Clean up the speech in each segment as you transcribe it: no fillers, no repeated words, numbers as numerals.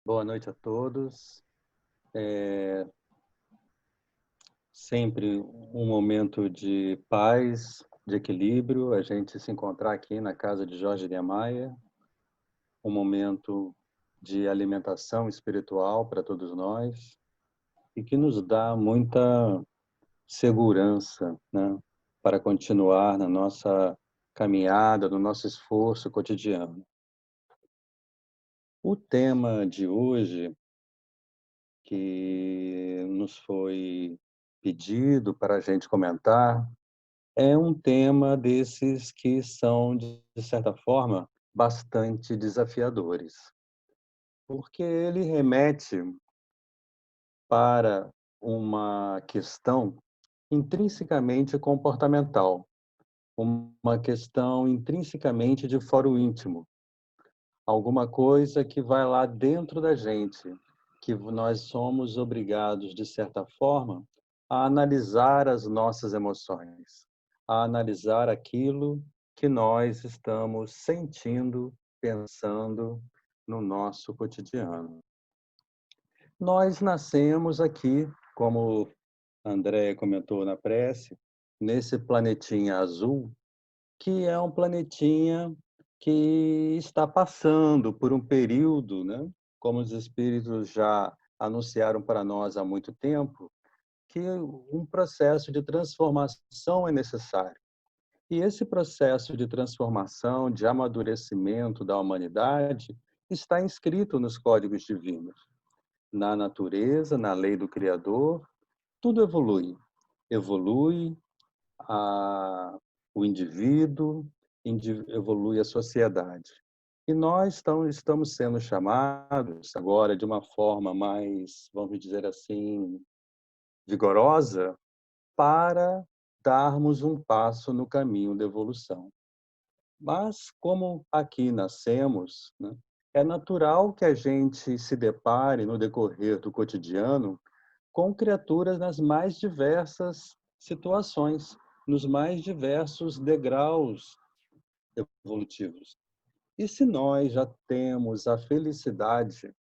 Boa noite a todos. É sempre um momento de paz, de equilíbrio, a gente se encontrar aqui na casa de Jorge Niemeyer, um momento de alimentação espiritual para todos nós e que nos dá muita segurança, né, para continuar na nossa caminhada, no nosso esforço cotidiano. O tema de hoje que nos foi pedido para a gente comentar é um tema desses que são, de certa forma, bastante desafiadores, porque ele remete para uma questão intrinsecamente comportamental, uma questão intrinsecamente de foro íntimo, alguma coisa que vai lá dentro da gente, que nós somos obrigados, de certa forma, a analisar as nossas emoções, a analisar aquilo que nós estamos sentindo, pensando no nosso cotidiano. Nós nascemos aqui, como André comentou na prece, nesse planetinha azul, que é um planetinha que está passando por um período, né, como os espíritos já anunciaram para nós há muito tempo, que um processo de transformação é necessário. E esse processo de transformação, de amadurecimento da humanidade, está inscrito nos códigos divinos. Na natureza, na lei do Criador, tudo evolui. Evolui a, o indivíduo, evolui a sociedade. E nós estamos sendo chamados agora de uma forma mais, vamos dizer assim, vigorosa, para darmos um passo no caminho da evolução. Mas, como aqui nascemos, né, é natural que a gente se depare no decorrer do cotidiano com criaturas nas mais diversas situações, nos mais diversos degraus evolutivos. E se nós já temos a felicidade,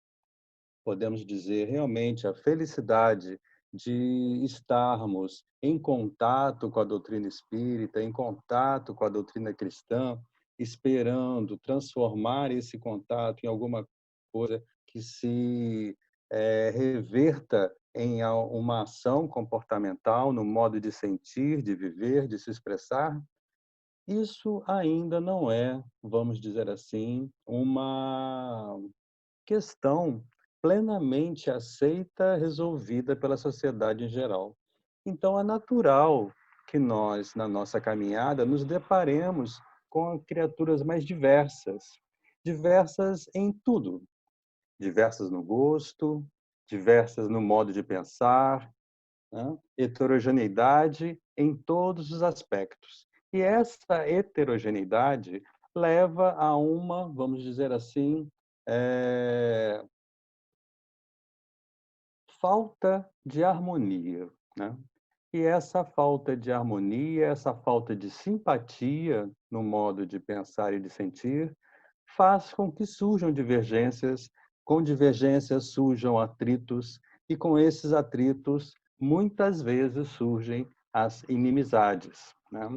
podemos dizer realmente a felicidade de estarmos em contato com a doutrina espírita, em contato com a doutrina cristã, esperando transformar esse contato em alguma coisa que se reverta em uma ação comportamental, no modo de sentir, de viver, de se expressar, isso ainda não é, vamos dizer assim, uma questão plenamente aceita, resolvida pela sociedade em geral. Então, é natural que nós, na nossa caminhada, nos deparemos com criaturas mais diversas, diversas em tudo, diversas no gosto, diversas no modo de pensar, né? Heterogeneidade em todos os aspectos. E essa heterogeneidade leva a uma, vamos dizer assim, é, falta de harmonia, né? E essa falta de harmonia, essa falta de simpatia no modo de pensar e de sentir, faz com que surjam divergências, com divergências surjam atritos, e com esses atritos, muitas vezes surgem as inimizades, né?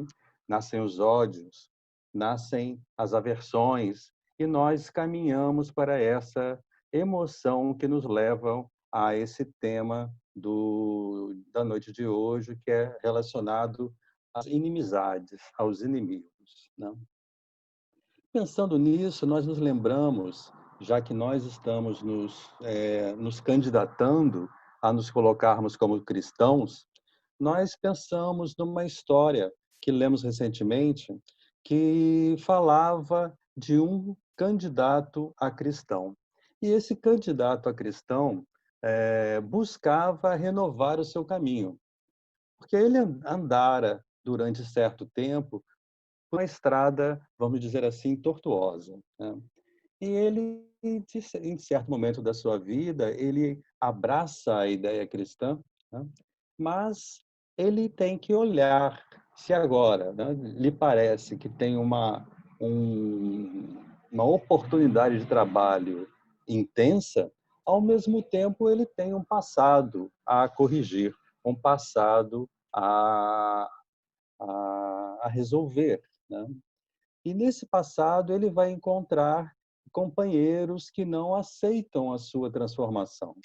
Nascem os ódios, nascem as aversões, e nós caminhamos para essa emoção que nos leva a esse tema da noite de hoje, que é relacionado às inimizades, aos inimigos, né? Pensando nisso, nós nos lembramos, já que nós estamos nos candidatando a nos colocarmos como cristãos, nós pensamos numa história que lemos recentemente, que falava de um candidato a cristão. E esse candidato a cristão buscava renovar o seu caminho, porque ele andara durante certo tempo uma estrada, vamos dizer assim, tortuosa, né? E ele, em certo momento da sua vida, ele abraça a ideia cristã, né? Mas ele tem que olhar se agora, né, lhe parece que tem uma oportunidade de trabalho intensa, ao mesmo tempo ele tem um passado a corrigir, um passado a resolver, né? E nesse passado ele vai encontrar companheiros que não aceitam a sua transformação,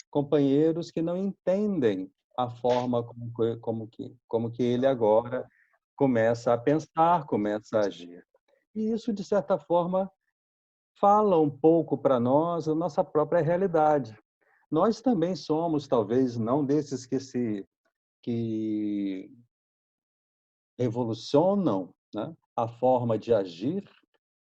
companheiros que não entendem a forma como que ele agora começa a pensar, começa a agir. E isso, de certa forma, fala um pouco para nós a nossa própria realidade. Nós também somos, talvez, não desses que revolucionam, né, a forma de agir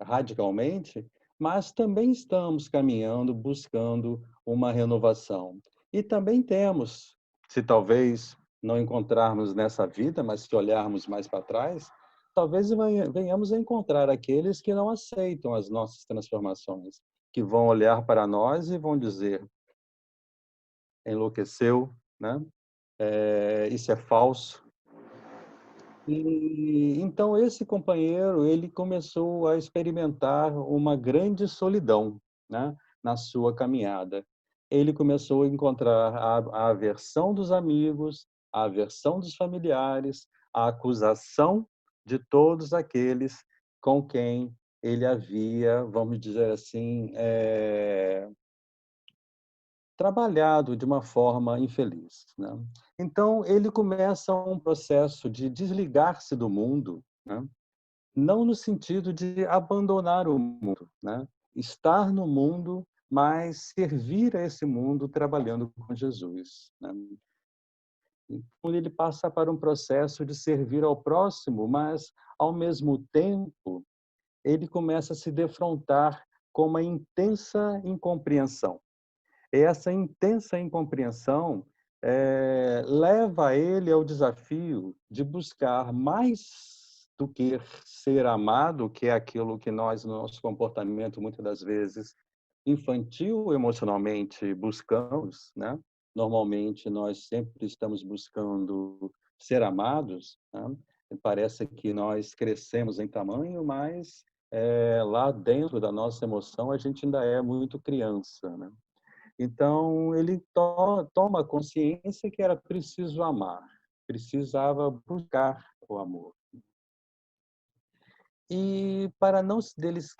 radicalmente, mas também estamos caminhando, buscando uma renovação. E também temos, se talvez não encontrarmos nessa vida, mas se olharmos mais para trás, talvez venhamos a encontrar aqueles que não aceitam as nossas transformações, que vão olhar para nós e vão dizer: enlouqueceu, né? Isso é falso. E então esse companheiro, ele começou a experimentar uma grande solidão, né, na sua caminhada. Ele começou a encontrar a aversão dos amigos, a aversão dos familiares, a acusação de todos aqueles com quem ele havia, vamos dizer assim, trabalhado de uma forma infeliz, né. Então ele começa um processo de desligar-se do mundo, né, não no sentido de abandonar o mundo, né, estar no mundo, mas servir a esse mundo trabalhando com Jesus, né. Então ele passa para um processo de servir ao próximo, mas, ao mesmo tempo, ele começa a se defrontar com uma intensa incompreensão. Essa intensa incompreensão leva ele ao desafio de buscar mais do que ser amado, que é aquilo que nós, no nosso comportamento, muitas das vezes, infantil emocionalmente, buscamos, né? Normalmente, nós sempre estamos buscando ser amados, né? Parece que nós crescemos em tamanho, mas lá dentro da nossa emoção, a gente ainda é muito criança, né? Então, ele toma consciência que era preciso amar, precisava buscar o amor. E para não se deles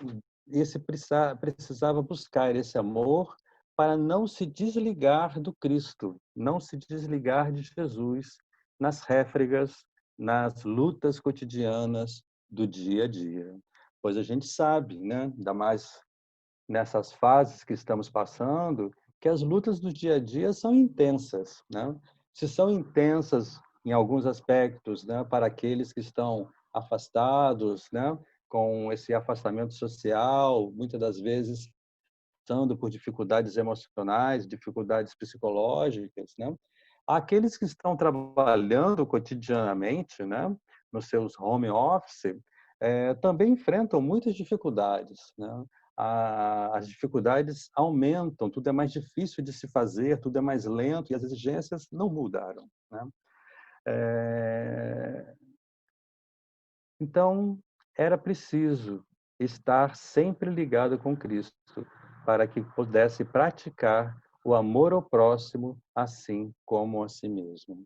esse precisava buscar esse amor para não se desligar do Cristo, não se desligar de Jesus nas réfregas, nas lutas cotidianas do dia a dia. Pois a gente sabe, né, ainda mais nessas fases que estamos passando, que as lutas do dia a dia são intensas, né? Se são intensas em alguns aspectos, né, para aqueles que estão afastados, né, com esse afastamento social, muitas das vezes passando por dificuldades emocionais, dificuldades psicológicas, né? Aqueles que estão trabalhando cotidianamente, né, nos seus home office, também enfrentam muitas dificuldades, né? As dificuldades aumentam, tudo é mais difícil de se fazer, tudo é mais lento e as exigências não mudaram, né? Eh, então, era preciso estar sempre ligado com Cristo para que pudesse praticar o amor ao próximo assim como a si mesmo.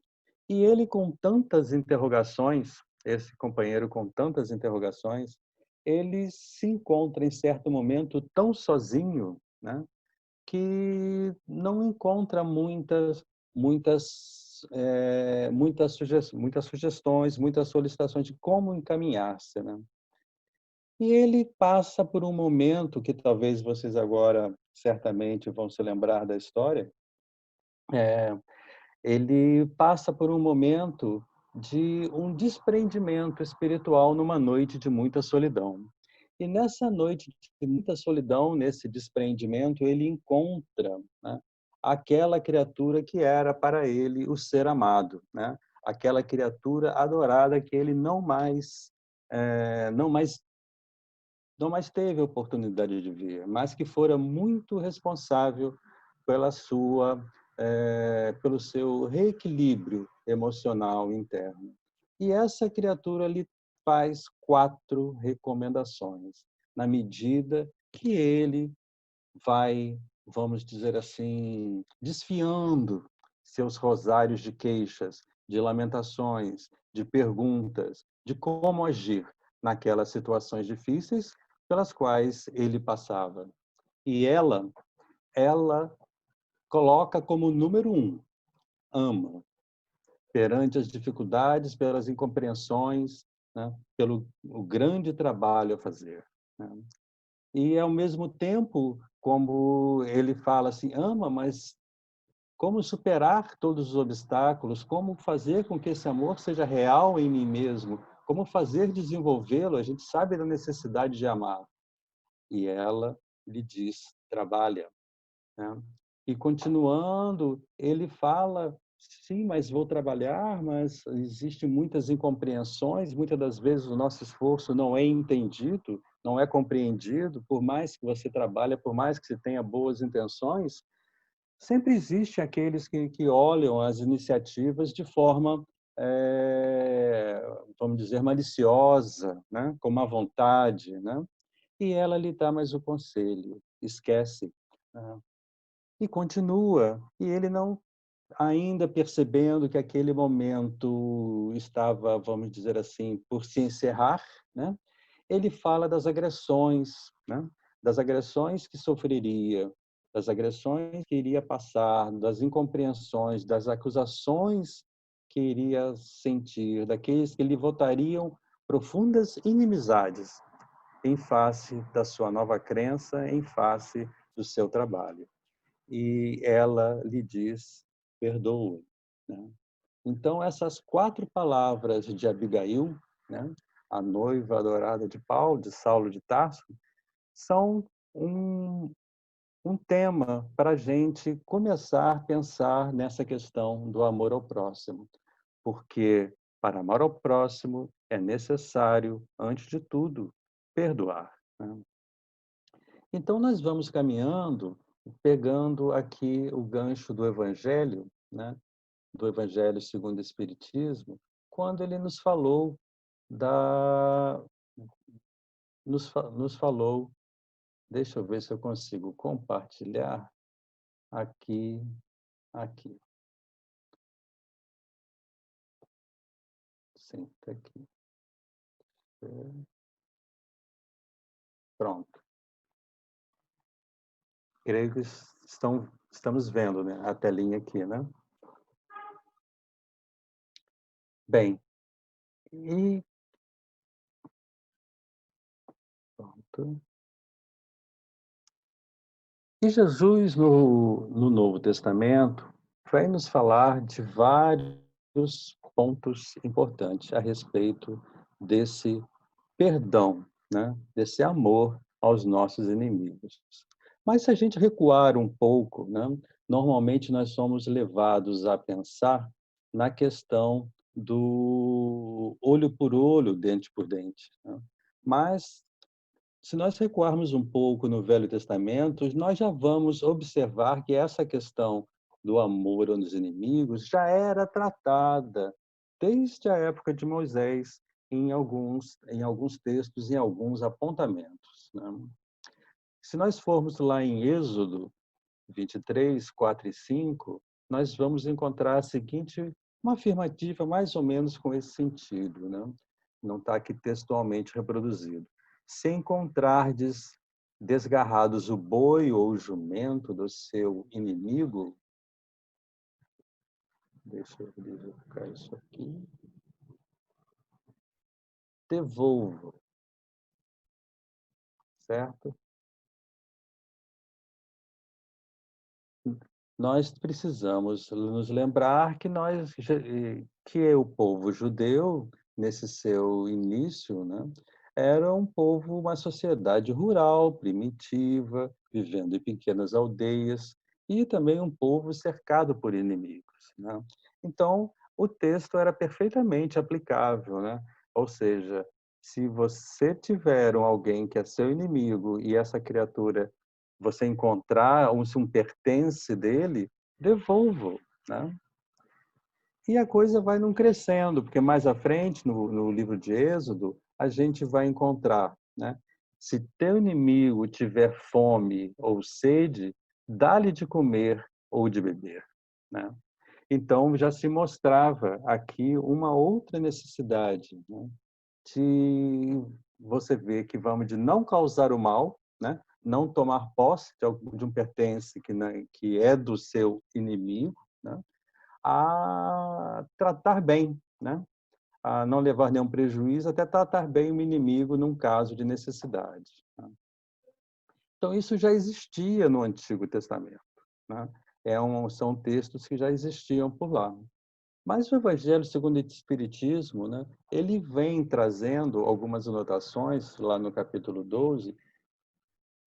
E ele, com tantas interrogações, esse companheiro com tantas interrogações, ele se encontra em certo momento tão sozinho, né, que não encontra muitas sugestões, muitas solicitações de como encaminhar-se, né? E ele passa por um momento que talvez vocês agora certamente vão se lembrar da história. Ele passa por um momento de um desprendimento espiritual numa noite de muita solidão. E nessa noite de muita solidão, nesse desprendimento, ele encontra, né, aquela criatura que era para ele o ser amado, né? Aquela criatura adorada que ele não mais não mais teve a oportunidade de ver, mas que fora muito responsável pelo seu reequilíbrio emocional interno. E essa criatura lhe faz 4 recomendações, na medida que ele vai vamos dizer assim, desfiando seus rosários de queixas, de lamentações, de perguntas, de como agir naquelas situações difíceis pelas quais ele passava. E ela coloca como número um, ama, perante as dificuldades, pelas incompreensões, né? Pelo o grande trabalho a fazer, né? E, ao mesmo tempo, como ele fala assim, ama, mas como superar todos os obstáculos, como fazer com que esse amor seja real em mim mesmo, como fazer desenvolvê-lo, a gente sabe da necessidade de amar. E ela lhe diz, trabalha, né? E continuando, ele fala, sim, mas vou trabalhar, mas existem muitas incompreensões, muitas das vezes o nosso esforço não é entendido, não é compreendido, por mais que você trabalhe, por mais que você tenha boas intenções, sempre existem aqueles que olham as iniciativas de forma, vamos dizer, maliciosa, né? Com má vontade, né? E ela lhe dá mais o conselho, esquece, né? E continua, e ele não, ainda percebendo que aquele momento estava, vamos dizer assim, por se encerrar, né? Ele fala das agressões, né? Das agressões que sofreria, das agressões que iria passar, das incompreensões, das acusações que iria sentir, daqueles que lhe votariam profundas inimizades em face da sua nova crença, em face do seu trabalho. E ela lhe diz, perdoa, né? Então, essas 4 palavras de Abigail, né, a noiva adorada de Paulo, de Saulo de Tarso, são um tema para a gente começar a pensar nessa questão do amor ao próximo. Porque para amar ao próximo é necessário, antes de tudo, perdoar, né? Então, nós vamos caminhando, pegando aqui o gancho do Evangelho, né, do Evangelho segundo o Espiritismo, quando ele nos falou da nos falou, deixa eu ver se eu consigo compartilhar aqui, aqui, senta aqui, pronto. Creio que estamos vendo, né, a telinha aqui, né? Bem, e pronto. E Jesus, no Novo Testamento, vai nos falar de vários pontos importantes a respeito desse perdão, né? Desse amor aos nossos inimigos. Mas se a gente recuar um pouco, né? Normalmente nós somos levados a pensar na questão do olho por olho, dente por dente, né? Mas se nós recuarmos um pouco no Velho Testamento, nós já vamos observar que essa questão do amor aos inimigos já era tratada desde a época de Moisés em alguns textos, em alguns apontamentos, né? Se nós formos lá em Êxodo 23, 4 e 5, nós vamos encontrar a seguinte, uma afirmativa mais ou menos com esse sentido, né? Não está aqui textualmente reproduzido. Se encontrardes desgarrados o boi ou o jumento do seu inimigo, deixa eu verificar isso aqui, devolva, certo? Nós precisamos nos lembrar que o povo judeu, nesse seu início, né, era um povo, uma sociedade rural, primitiva, vivendo em pequenas aldeias, e também um povo cercado por inimigos, né? Então, o texto era perfeitamente aplicável, né? Ou seja, se você tiver alguém que é seu inimigo e essa criatura você encontrar se um pertence dele, devolva, né? E a coisa vai não crescendo, porque mais à frente, no livro de Êxodo, a gente vai encontrar, né? Se teu inimigo tiver fome ou sede, dá-lhe de comer ou de beber, né? Então, já se mostrava aqui uma outra necessidade, né, de você ver que vamos de não causar o mal, né, não tomar posse de um pertence que, né, que é do seu inimigo, né, a tratar bem, né, a não levar nenhum prejuízo, até tratar bem o inimigo num caso de necessidade, né. Então, isso já existia no Antigo Testamento, né? São textos que já existiam por lá. Mas o Evangelho segundo o Espiritismo, né, ele vem trazendo algumas anotações, lá no capítulo 12,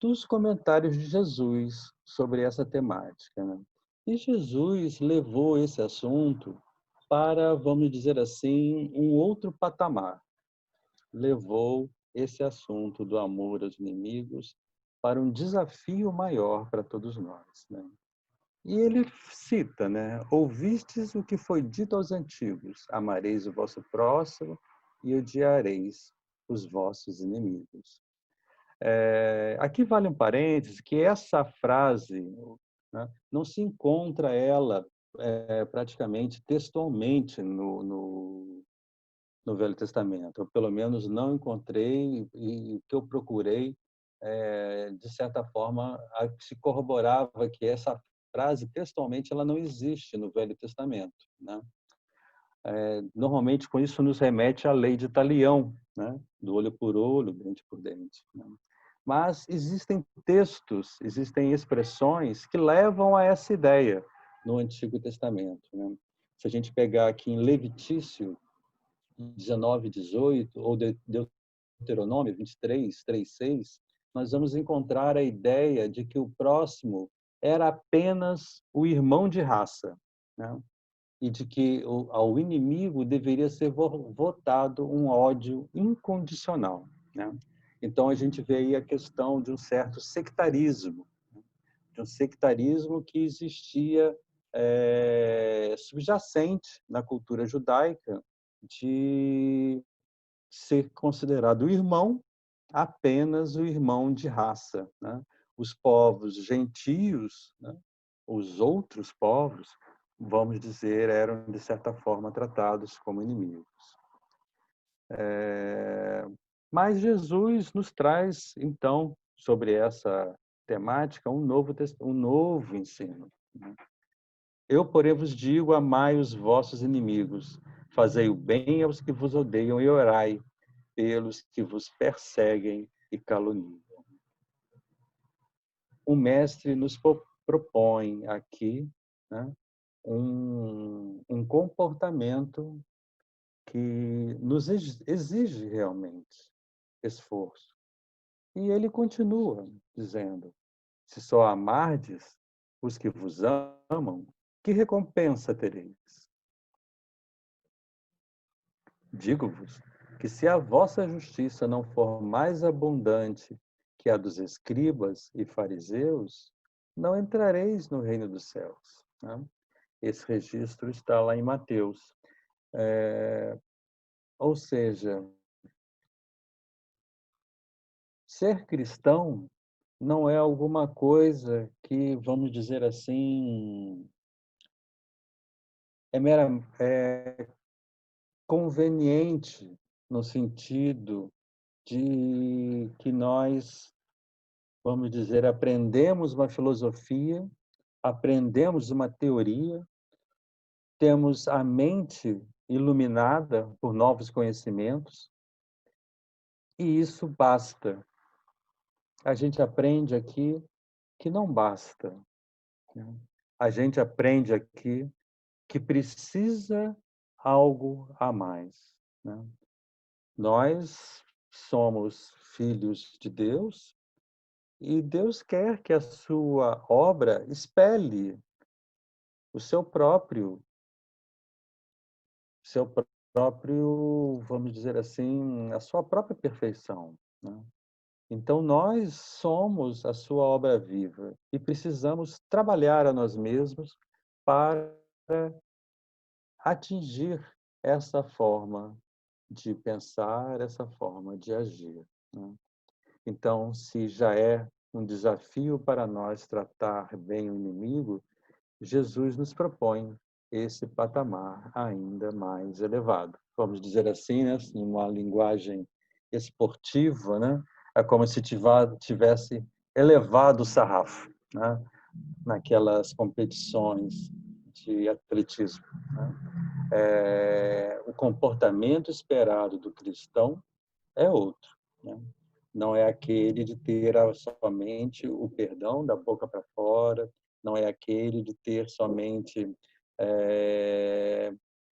dos comentários de Jesus sobre essa temática, né? E Jesus levou esse assunto para, vamos dizer assim, um outro patamar. Levou esse assunto do amor aos inimigos para um desafio maior para todos nós, né? E ele cita, né? Ouvistes o que foi dito aos antigos: amareis o vosso próximo e odiareis os vossos inimigos. Aqui vale um parênteses que essa frase, né, não se encontra ela praticamente textualmente no Velho Testamento. Eu, pelo menos, não encontrei, e o que eu procurei, de certa forma, se corroborava que essa frase, textualmente, ela não existe no Velho Testamento, né? Normalmente, com isso, nos remete à lei de Talião, né? Do olho por olho, dente por dente, né? Mas existem textos, existem expressões que levam a essa ideia no Antigo Testamento, né? Se a gente pegar aqui em Levítico 19, 18, ou Deuteronômio 23, 3, 6, nós vamos encontrar a ideia de que o próximo era apenas o irmão de raça, né? E de que ao inimigo deveria ser votado um ódio incondicional, né? Então, a gente vê aí a questão de um certo sectarismo, né? De um sectarismo que existia subjacente na cultura judaica, de ser considerado o irmão, apenas o irmão de raça, né? Os povos gentios, né, os outros povos, vamos dizer, eram de certa forma tratados como inimigos. Mas Jesus nos traz, então, sobre essa temática, um novo ensino, né? Eu, porém, vos digo, amai os vossos inimigos, fazei o bem aos que vos odeiam e orai pelos que vos perseguem e caluniam. O mestre nos propõe aqui, né, um comportamento que nos exige realmente esforço. E ele continua dizendo: se só amardes os que vos amam, que recompensa tereis? Digo-vos que se a vossa justiça não for mais abundante que a dos escribas e fariseus, não entrareis no reino dos céus, né? Esse registro está lá em Mateus. Ou seja, ser cristão não é alguma coisa que, vamos dizer assim, é conveniente no sentido de que nós, vamos dizer, aprendemos uma filosofia, aprendemos uma teoria, temos a mente iluminada por novos conhecimentos, e isso basta. A gente aprende aqui que não basta, né? A gente aprende aqui que precisa algo a mais, né? Nós somos filhos de Deus e Deus quer que a sua obra espelhe o seu próprio, vamos dizer assim, a sua própria perfeição, né? Então nós somos a sua obra viva e precisamos trabalhar a nós mesmos para atingir essa forma de pensar, essa forma de agir, né? Então, se já é um desafio para nós tratar bem o inimigo, Jesus nos propõe esse patamar ainda mais elevado. Vamos dizer assim, né, numa linguagem esportiva, né, é como se tivesse elevado o sarrafo, né, naquelas competições de atletismo, né. O comportamento esperado do cristão é outro, né? Não é aquele de ter somente o perdão da boca para fora, não é aquele de ter somente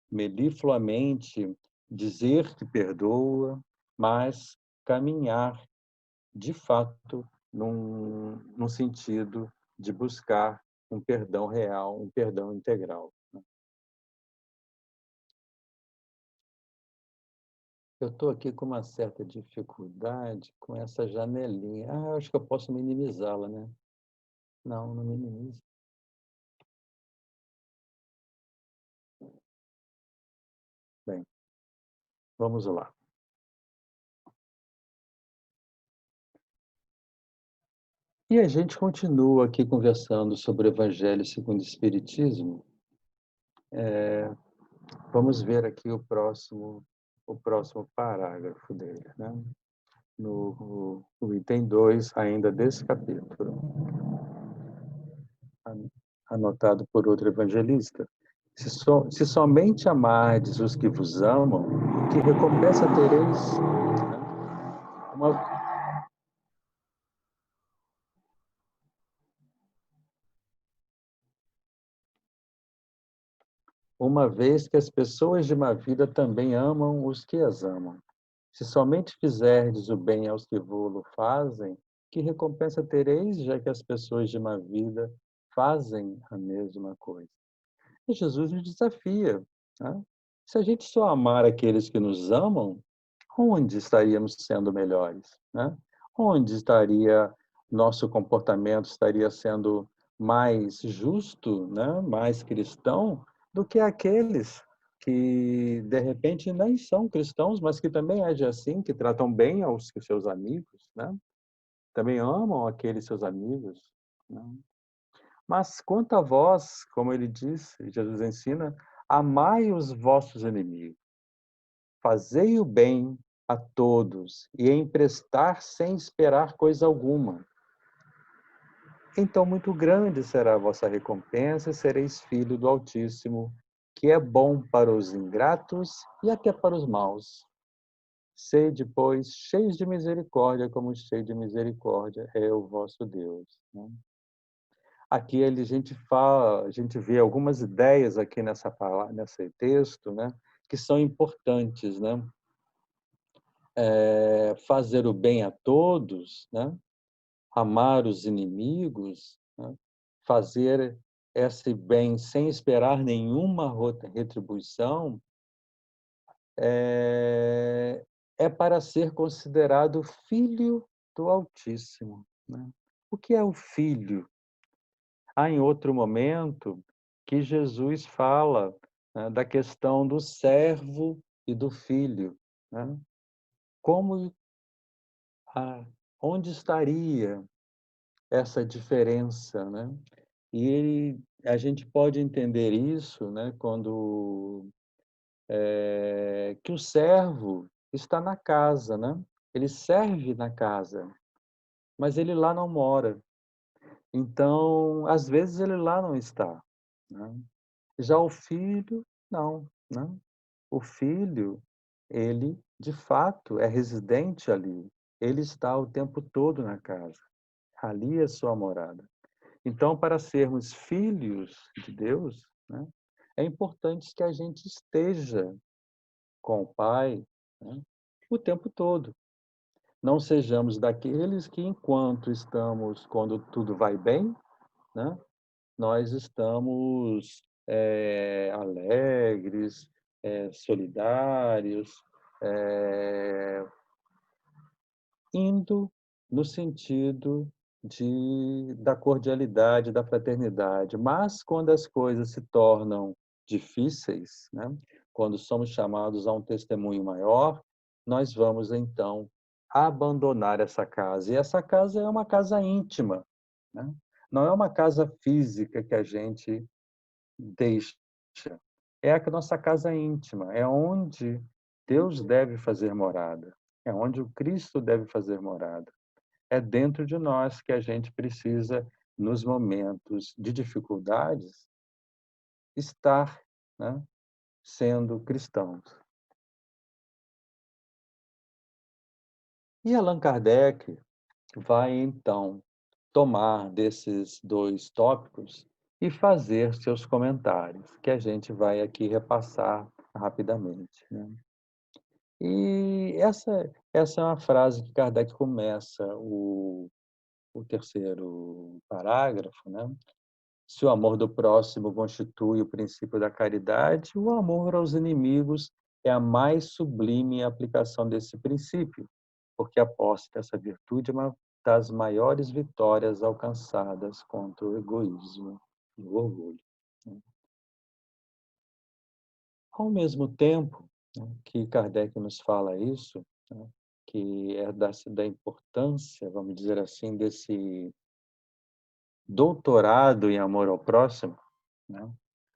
melifluamente dizer que perdoa, mas caminhar de fato num sentido de buscar um perdão real, um perdão integral. Eu estou aqui com uma certa dificuldade com essa janelinha. Acho que eu posso minimizá-la, né? Não, não minimiza. Bem, vamos lá. E a gente continua aqui conversando sobre o Evangelho segundo o Espiritismo. Vamos ver aqui o próximo parágrafo dele, né? No item 2, ainda desse capítulo, anotado por outro evangelista. Se somente amardes os que vos amam, que recompensa tereis? Uma, uma vez que as pessoas de má vida também amam os que as amam. Se somente fizerdes o bem aos que vô-lo fazem, que recompensa tereis, já que as pessoas de má vida fazem a mesma coisa? E Jesus nos desafia, né? Se a gente só amar aqueles que nos amam, onde estaríamos sendo melhores, né? Onde estaria nosso comportamento estaria sendo mais justo, né? Mais cristão do que aqueles que de repente nem são cristãos, mas que também agem assim, que tratam bem aos seus amigos, né? Também amam aqueles seus amigos, né? Mas quanto a vós, como ele diz, Jesus ensina, amai os vossos inimigos, fazei o bem a todos e emprestar sem esperar coisa alguma. Então muito grande será a vossa recompensa e sereis filho do Altíssimo, que é bom para os ingratos e até para os maus. Sede, pois, cheios de misericórdia, como cheio de misericórdia é o vosso Deus. Né? Aqui a gente vê algumas ideias aqui nesse texto, né, que são importantes, né? Fazer o bem a todos, né? Amar os inimigos, né? Fazer esse bem sem esperar nenhuma retribuição, é, é para ser considerado filho do Altíssimo, né? O que é o filho? Há em outro momento que Jesus fala, né, da questão do servo e do filho, né? Como, a, onde estaria essa diferença, né? A gente pode entender isso, né, quando que o servo está na casa, né? Ele serve na casa, mas ele lá não mora. Então, às vezes ele lá não está, né? Já o filho, não, né? O filho, ele, de fato, é residente ali. Ele está o tempo todo na casa. Ali é sua morada. Então, para sermos filhos de Deus, né, é importante que a gente esteja com o Pai, né, o tempo todo. Não sejamos daqueles que, quando tudo vai bem, né, nós estamos alegres, solidários, é, indo no sentido da cordialidade, da fraternidade. Mas quando as coisas se tornam difíceis, né? Quando somos chamados a um testemunho maior, nós vamos então abandonar essa casa. E essa casa é uma casa íntima, né? Não é uma casa física que a gente deixa. É a nossa casa íntima, é onde Deus deve fazer morada, é onde o Cristo deve fazer morada. É dentro de nós que a gente precisa, nos momentos de dificuldades, estar, né, sendo cristãos. E Allan Kardec vai, então, tomar desses 2 tópicos e fazer seus comentários, que a gente vai aqui repassar rapidamente, né. E essa é uma frase que Kardec começa o terceiro parágrafo, né. Se o amor do próximo constitui o princípio da caridade, o amor aos inimigos é a mais sublime aplicação desse princípio, porque a posse dessa virtude é uma das maiores vitórias alcançadas contra o egoísmo e o orgulho, né. Ao mesmo tempo, né, que Kardec nos fala isso, né, que é da importância, vamos dizer assim, desse doutorado em amor ao próximo, né,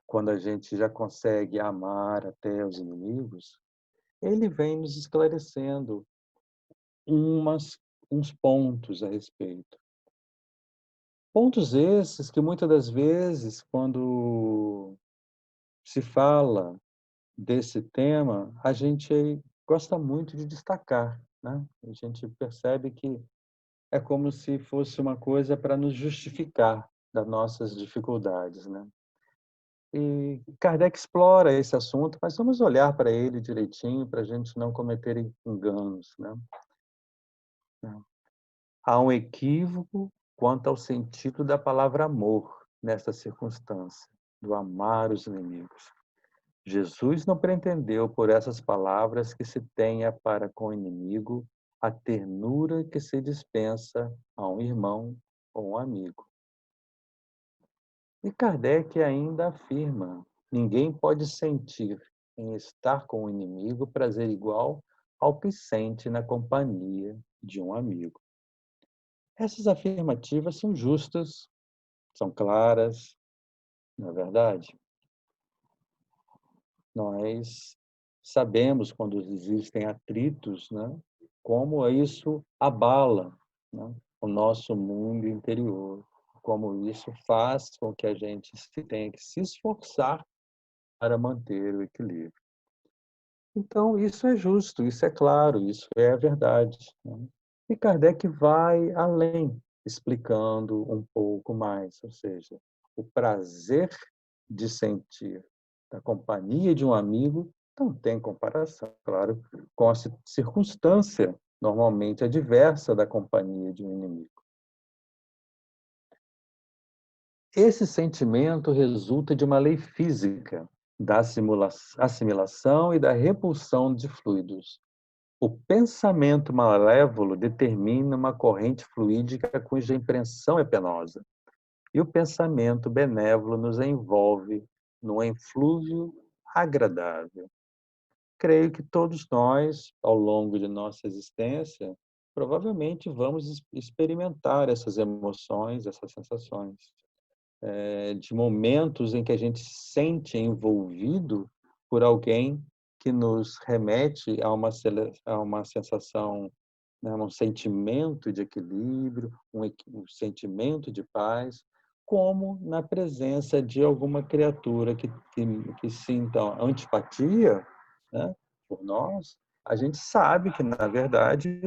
quando a gente já consegue amar até os inimigos, ele vem nos esclarecendo umas uns pontos a respeito. Pontos esses que muitas das vezes, quando se fala desse tema, a gente gosta muito de destacar, né. A gente percebe que é como se fosse uma coisa para nos justificar das nossas dificuldades, né. E Kardec explora esse assunto, mas vamos olhar para ele direitinho, para a gente não cometer enganos, né. Há um equívoco quanto ao sentido da palavra amor nesta circunstância, do amar os inimigos. Jesus não pretendeu por essas palavras que se tenha para com o inimigo a ternura que se dispensa a um irmão ou um amigo. E Kardec ainda afirma: ninguém pode sentir em estar com o inimigo prazer igual ao que sente na companhia de um amigo. Essas afirmativas são justas, são claras, não é verdade? Nós sabemos quando existem atritos, né, como isso abala, né, o nosso mundo interior, como isso faz com que a gente tenha que se esforçar para manter o equilíbrio. Então, isso é justo, isso é claro, isso é a verdade, né. E Kardec vai além, explicando um pouco mais, ou seja, o prazer de sentir da companhia de um amigo não tem comparação, claro, com a circunstância normalmente adversa da companhia de um inimigo. Esse sentimento resulta de uma lei física da assimilação e da repulsão de fluidos. O pensamento malévolo determina uma corrente fluídica cuja impressão é penosa, e o pensamento benévolo nos envolve num eflúvio agradável. Creio que todos nós, ao longo de nossa existência, provavelmente vamos experimentar essas emoções, essas sensações, de momentos em que a gente se sente envolvido por alguém que nos remete a uma sensação, né, um sentimento de equilíbrio, um sentimento de paz, como na presença de alguma criatura que sinta antipatia, né, por nós, a gente sabe que, na verdade,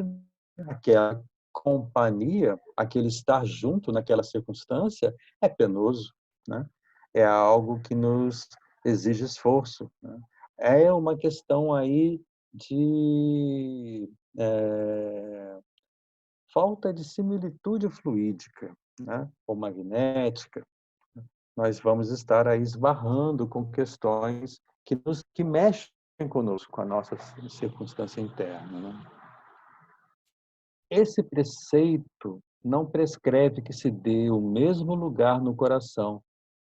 aquela companhia, aquele estar junto naquela circunstância é penoso, né? É algo que nos exige esforço, né? É uma questão aí de falta de similitude fluídica, né? Ou magnética. Nós vamos estar aí esbarrando com questões que mexem conosco, com a nossa circunstância interna, né? Esse preceito não prescreve que se dê o mesmo lugar no coração,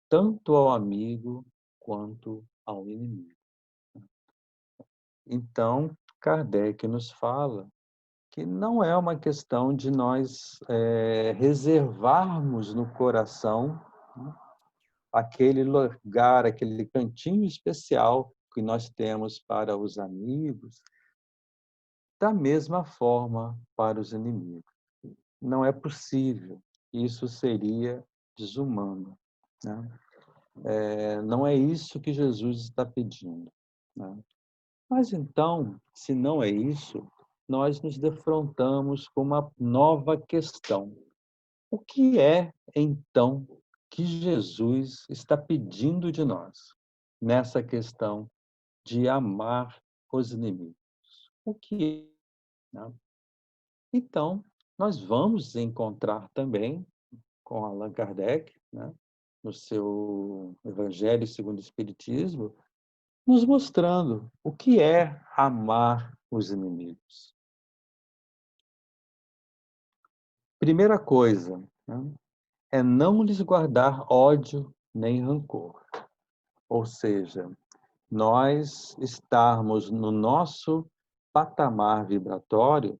tanto ao amigo quanto ao inimigo. Então, Kardec nos fala que não é uma questão de nós reservarmos no coração, né, aquele lugar, aquele cantinho especial que nós temos para os amigos, da mesma forma para os inimigos. Não é possível, isso seria desumano, né? Não é isso que Jesus está pedindo, né? Mas então, se não é isso, nós nos defrontamos com uma nova questão. O que é, então, que Jesus está pedindo de nós nessa questão de amar os inimigos? O que é, né? Então, nós vamos encontrar também com Allan Kardec, né, no seu Evangelho segundo o Espiritismo, nos mostrando o que é amar os inimigos. Primeira coisa, né, é não lhes guardar ódio nem rancor. Ou seja, nós estarmos no nosso patamar vibratório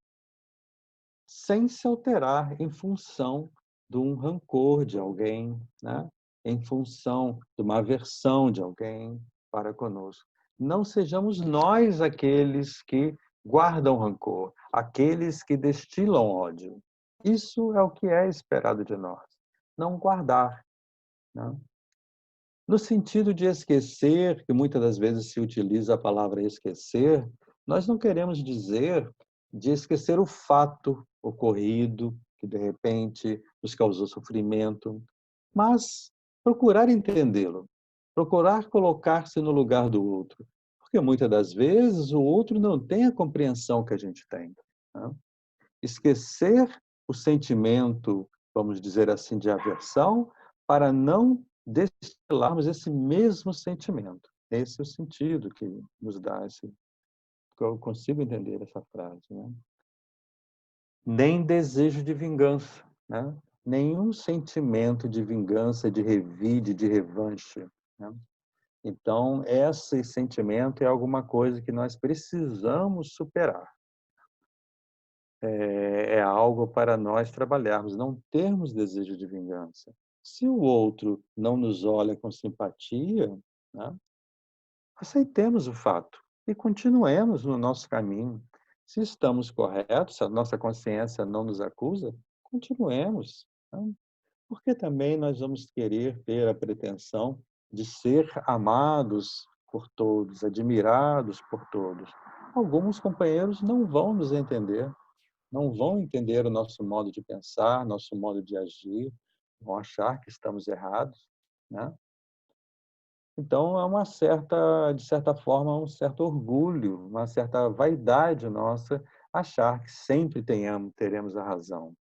sem se alterar em função de um rancor de alguém, né? Em função de uma aversão de alguém para conosco. Não sejamos nós aqueles que guardam rancor, aqueles que destilam ódio. Isso é o que é esperado de nós. Não guardar, né? No sentido de esquecer, que muitas das vezes se utiliza a palavra esquecer, nós não queremos dizer de esquecer o fato ocorrido, que de repente nos causou sofrimento, mas procurar entendê-lo, procurar colocar-se no lugar do outro, porque muitas das vezes o outro não tem a compreensão que a gente tem, né? Esquecer o sentimento, vamos dizer assim, de aversão, para não destilarmos esse mesmo sentimento. Esse é o sentido que nos dá esse, que eu consigo entender essa frase, né? Nem desejo de vingança, né? Nenhum sentimento de vingança, de revide, de revanche, né? Então, esse sentimento é alguma coisa que nós precisamos superar. É algo para nós trabalharmos, não termos desejo de vingança. Se o outro não nos olha com simpatia, né, aceitemos o fato e continuemos no nosso caminho. Se estamos corretos, se a nossa consciência não nos acusa, continuemos, né? Porque também nós vamos querer ter a pretensão de ser amados por todos, admirados por todos. Alguns companheiros não vão nos entender, não vão entender o nosso modo de pensar, nosso modo de agir, vão achar que estamos errados, né? Então, é uma certa, de certa forma, um certo orgulho, uma certa vaidade nossa achar que sempre teremos a razão.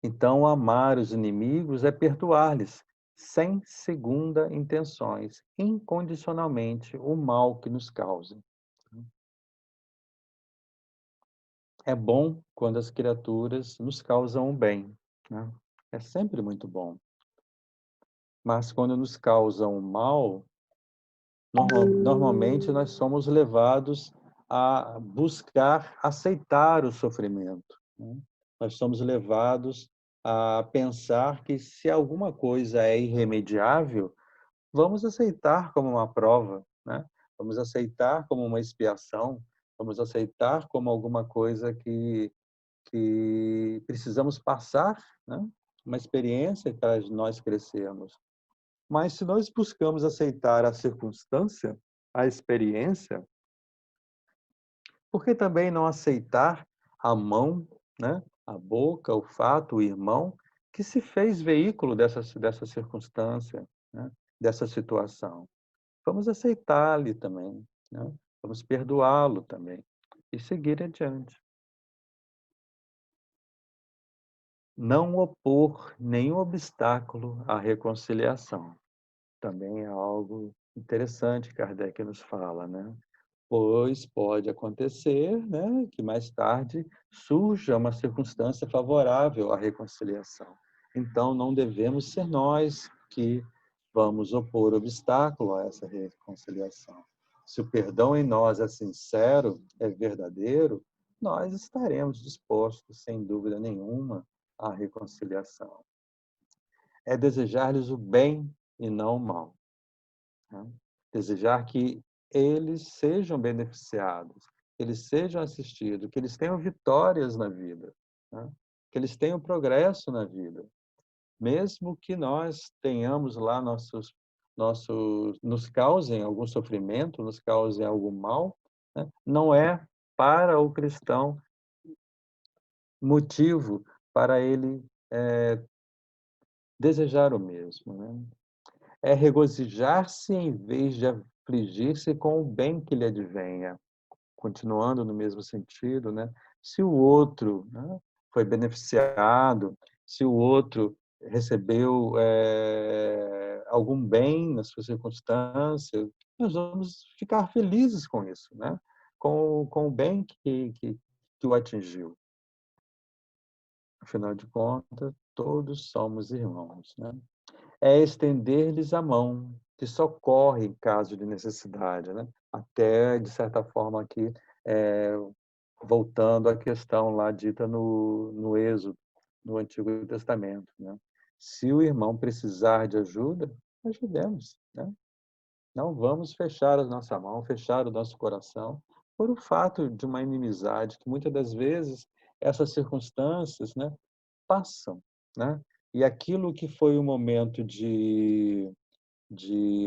Então, amar os inimigos é perdoar-lhes, sem segunda intenções, incondicionalmente, o mal que nos causam. É bom quando as criaturas nos causam o bem, né? É sempre muito bom. Mas quando nos causam o mal, normalmente nós somos levados a buscar aceitar o sofrimento, né? Nós somos levados a pensar que se alguma coisa é irremediável, vamos aceitar como uma prova, né? Vamos aceitar como uma expiação, vamos aceitar como alguma coisa que precisamos passar, né? Uma experiência para nós crescermos. Mas se nós buscamos aceitar a circunstância, a experiência, por que também não aceitar a mão, né? A boca, o fato, o irmão, que se fez veículo dessa circunstância, né? Dessa situação? Vamos aceitá-lo também, né? Vamos perdoá-lo também e seguir adiante. Não opor nenhum obstáculo à reconciliação. Também é algo interessante que Kardec nos fala, né? Pois pode acontecer, né, que mais tarde surja uma circunstância favorável à reconciliação. Então, não devemos ser nós que vamos opor obstáculo a essa reconciliação. Se o perdão em nós é sincero, é verdadeiro, nós estaremos dispostos, sem dúvida nenhuma, à reconciliação. É desejar-lhes o bem e não o mal, né? Desejar que eles sejam beneficiados, que eles sejam assistidos, que eles tenham vitórias na vida, né? Que eles tenham progresso na vida. Mesmo que nós tenhamos lá nos causem algum sofrimento, nos causem algum mal, né? Não é para o cristão motivo para ele desejar o mesmo, né? É regozijar-se em vez de afligir-se com o bem que lhe advenha. Continuando no mesmo sentido, né? Se o outro, né, foi beneficiado, se o outro recebeu algum bem na sua circunstância, nós vamos ficar felizes com isso, né? Com o bem que o atingiu. Afinal de contas, todos somos irmãos, né? É estender-lhes a mão, que socorre em caso de necessidade, né? Até, de certa forma, aqui, voltando à questão lá dita no Êxodo, no Antigo Testamento, né? Se o irmão precisar de ajuda, ajudemos, né? Não vamos fechar a nossa mão, fechar o nosso coração, por o fato de uma inimizade, que muitas das vezes essas circunstâncias, né, passam, né? E aquilo que foi um momento de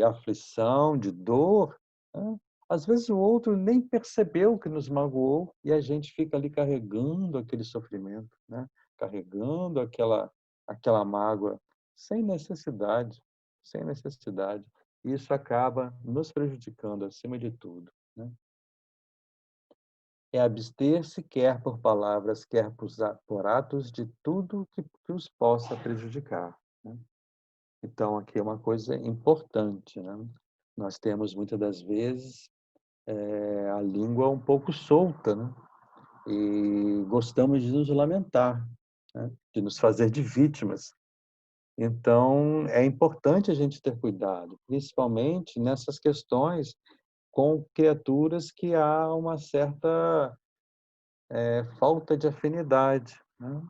aflição, de dor, né? Às vezes o outro nem percebeu que nos magoou e a gente fica ali carregando aquele sofrimento, né? Carregando aquela mágoa sem necessidade, sem necessidade. Isso acaba nos prejudicando acima de tudo, né? É abster-se, quer por palavras, quer por atos, de tudo que os possa prejudicar, né? Então, aqui é uma coisa importante, né? Nós temos, muitas das vezes, a língua um pouco solta, né? E gostamos de nos lamentar, né? De nos fazer de vítimas. Então, é importante a gente ter cuidado, principalmente nessas questões com criaturas que há uma certa falta de afinidade, né?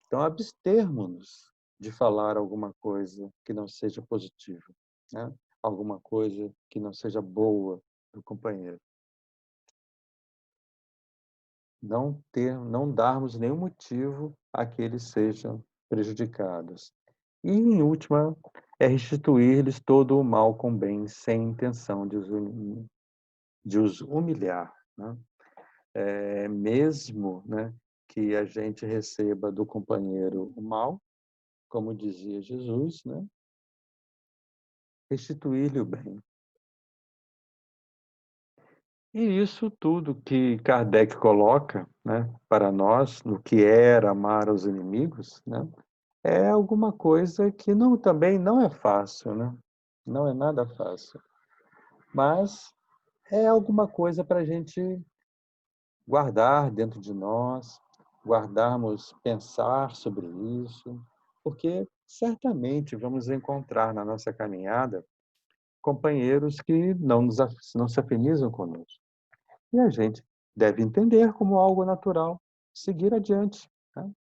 Então, abstermos-nos de falar alguma coisa que não seja positiva, né? Alguma coisa que não seja boa do companheiro. Não darmos nenhum motivo a que eles sejam prejudicados. E, em última, é restituir-lhes todo o mal com bem, sem intenção de os humilhar, né? Mesmo, né, que a gente receba do companheiro o mal, como dizia Jesus, né? Restituir-lhe o bem. E isso tudo que Kardec coloca, né, para nós, no que era amar os inimigos, né, é alguma coisa que também não é fácil, né? Não é nada fácil. Mas é alguma coisa para a gente guardar dentro de nós, guardarmos, pensar sobre isso, porque certamente vamos encontrar na nossa caminhada companheiros que não se afinizam conosco. E a gente deve entender como algo natural, seguir adiante, né?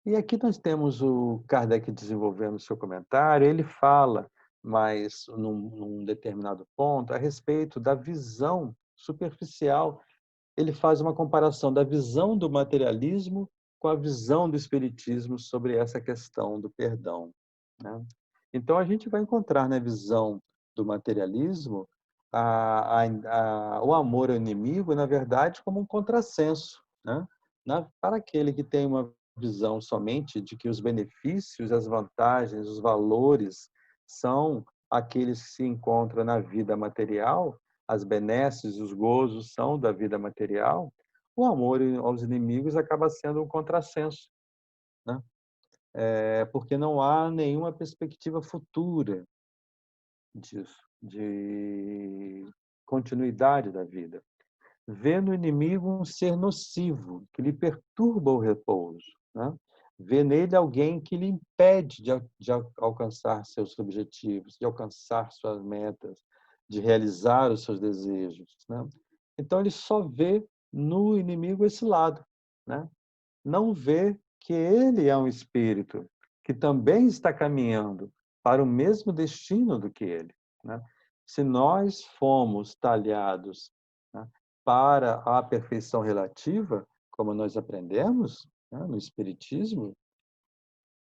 E aqui nós temos o Kardec desenvolvendo seu comentário, ele fala, mas num determinado ponto, a respeito da visão superficial. Ele faz uma comparação da visão do materialismo com a visão do espiritismo sobre essa questão do perdão, né? Então, a gente vai encontrar na visão do materialismo o amor ao inimigo, na verdade, como um contrassenso, né? Para aquele que tem uma visão somente de que os benefícios, as vantagens, os valores são aqueles que se encontram na vida material, as benesses, os gozos são da vida material, o amor aos inimigos acaba sendo um contrassenso, né? Porque não há nenhuma perspectiva futura disso, de continuidade da vida. Vê no inimigo um ser nocivo, que lhe perturba o repouso, né? Vê nele alguém que lhe impede de alcançar seus objetivos, de alcançar suas metas, de realizar os seus desejos, né? Então ele só vê no inimigo esse lado, né? Não vê que ele é um espírito que também está caminhando para o mesmo destino do que ele, né? Se nós fomos talhados, né, para a perfeição relativa, como nós aprendemos, né, no Espiritismo,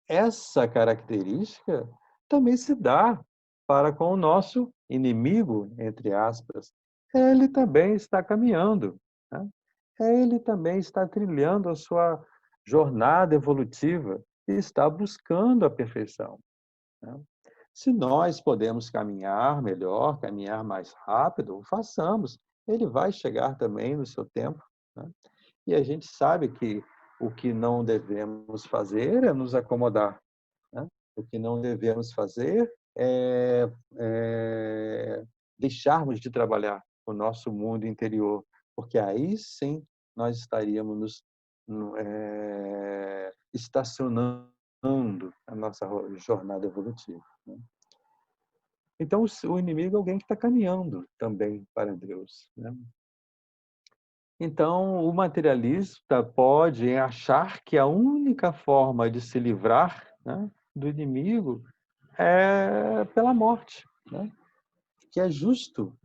essa característica também se dá para com o nosso inimigo, entre aspas. Ele também está caminhando, né? Ele também está trilhando a sua jornada evolutiva e está buscando a perfeição, né? Se nós podemos caminhar melhor, caminhar mais rápido, façamos. Ele vai chegar também no seu tempo, né? E a gente sabe que o que não devemos fazer é nos acomodar, né? O que não devemos fazer é deixarmos de trabalhar o nosso mundo interior, porque aí sim nós estaríamos estacionando a nossa jornada evolutiva, né? Então, o inimigo é alguém que está caminhando também para Deus, né? Então, o materialista pode achar que a única forma de se livrar, né, do inimigo é pela morte, né? Que é justo